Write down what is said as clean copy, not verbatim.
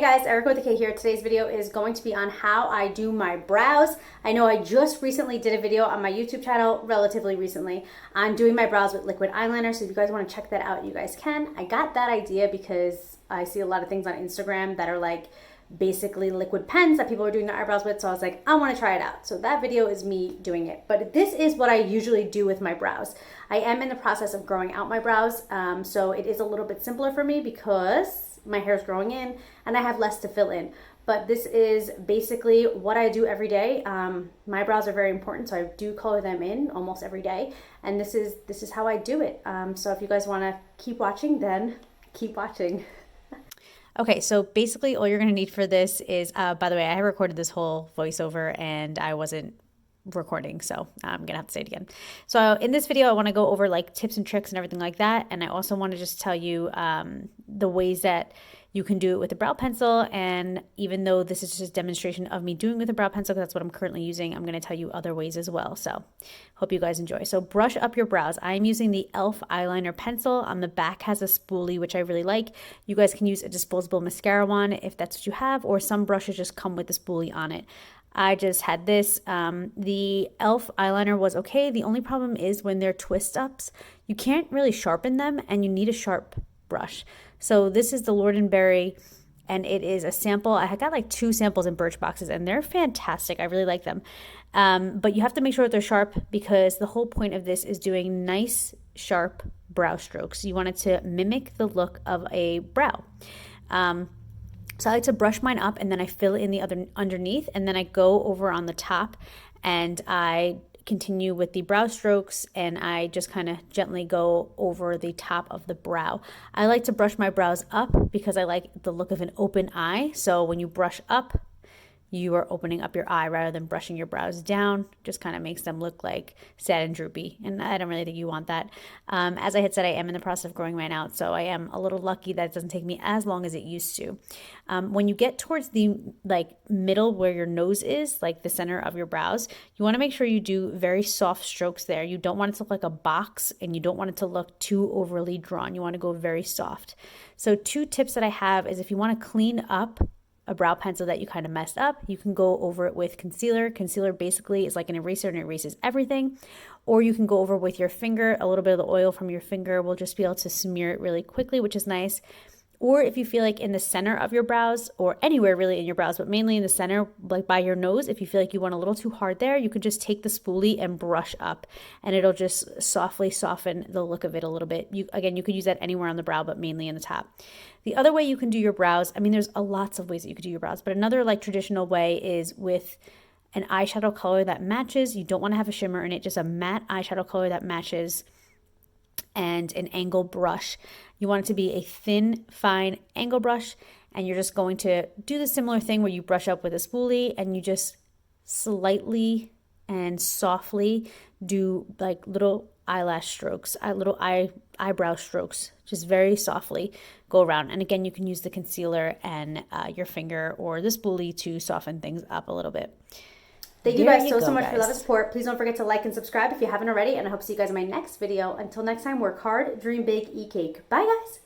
Hey guys, Erica with the K here. Today's video is going to be on how I do my brows. I know I just recently did a video on my YouTube channel, relatively recently, on doing my brows with liquid eyeliner. So if you guys want to check that out, you guys can. I got that idea because I see a lot of things on Instagram that are like basically liquid pens that people are doing their eyebrows with. So I was like, I want to try it out. So that video is me doing it. But this is what I usually do with my brows. I am in the process of growing out my brows. So it is a little bit simpler for me because my hair is growing in and I have less to fill in. But this is basically what I do every day. My brows are very important, so I do color them in almost every day. And this is how I do it. So if you guys want to keep watching, then keep watching. Okay, so basically all you're going to need for this is, by the way, I recorded this whole voiceover and I wasn't recording, so I'm going to have to say it again. So in this video, I want to go over like tips and tricks and everything like that. And I also want to just tell you the ways that you can do it with a brow pencil. And even though this is just a demonstration of me doing with a brow pencil, because that's what I'm currently using, I'm going to tell you other ways as well. So hope you guys enjoy. So brush up your brows. I'm using the e.l.f. eyeliner pencil. On the back has a spoolie, which I really like. You guys can use a disposable mascara wand if that's what you have, or some brushes just come with the spoolie on it. I just had this. The e.l.f. eyeliner was okay. The only problem is when they're twist ups, you can't really sharpen them and you need a sharp brush. So this is the Lord & Berry and it is a sample. I got like 2 samples in Birchboxes and they're fantastic. I really like them. But you have to make sure that they're sharp because the whole point of this is doing nice, sharp brow strokes. You want it to mimic the look of a brow. So I like to brush mine up and then I fill in the other underneath and then I go over on the top and I continue with the brow strokes and I just kind of gently go over the top of the brow. I like to brush my brows up because I like the look of an open eye. So when you brush up, you are opening up your eye rather than brushing your brows down. Just kind of makes them look like sad and droopy. And I don't really think you want that. As I had said, I am in the process of growing mine out. So I am a little lucky that it doesn't take me as long as it used to. When you get towards the middle where your nose is, like the center of your brows, you want to make sure you do very soft strokes there. You don't want it to look like a box and you don't want it to look too overly drawn. You want to go very soft. So 2 tips that I have is if you want to clean up a brow pencil that you kind of messed up, you can go over it with concealer. Concealer basically is like an eraser and it erases everything. Or you can go over with your finger. A little bit of the oil from your finger will just be able to smear it really quickly, which is nice. Or if you feel like in the center of your brows or anywhere really in your brows, but mainly in the center, like by your nose, if you feel like you went a little too hard there, you could just take the spoolie and brush up and it'll just softly soften the look of it a little bit. Again, you could use that anywhere on the brow, but mainly in the top. The other way you can do your brows, I mean, there's lots of ways that you could do your brows, but another like traditional way is with an eyeshadow color that matches. You don't want to have a shimmer in it, just a matte eyeshadow color that matches and an angle brush. You want it to be a thin, fine angle brush, and you're just going to do the similar thing where you brush up with a spoolie and you just slightly and softly do like little eyelash strokes, little eyebrow strokes, just very softly go around. And again, you can use the concealer and your finger or the spoolie to soften things up a little bit. Thank you guys so much for love and support. Please don't forget to like and subscribe if you haven't already. And I hope to see you guys in my next video. Until next time, work hard, dream big, eat cake. Bye guys.